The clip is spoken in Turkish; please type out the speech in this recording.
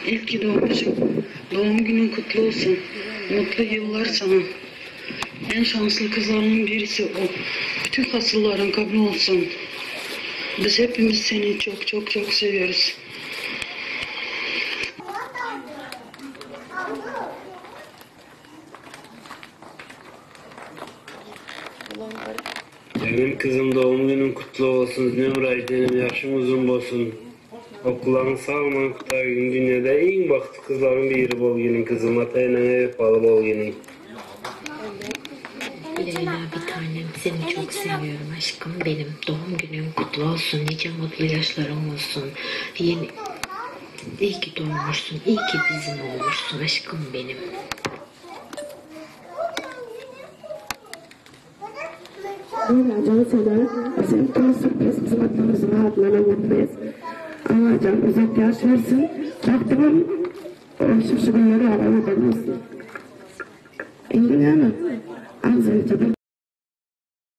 İyi ki doğmuşum. Doğum günün kutlu olsun. Mutlu yıllar sana. En şanslı kızlarının birisi o. Bütün fasılların kabul olsun. Biz hepimiz seni çok çok çok seviyoruz. Benim kızım doğum günün kutlu olsun. Zümrüt'lerim yaşım uzun olsun. Okulların sağlaman kutlayın. Dünyada en baktı kızların biri bol gelin kızım. Atayla hep balı bol gelin. Leyla bir tanem, seni çok seviyorum aşkım benim. Doğum günün kutlu olsun. Nice mutlu yaşların olsun. İyi ki doğmuşsun. İyi ki bizim olmuşsun aşkım benim. Can sana bizim tüm sürpriz bizim adımızın adlarına mutluyuz. Allah can uzak yaş versin. Çaktımın şu günleri arama bakmasın. İngilizce mi? Anzırca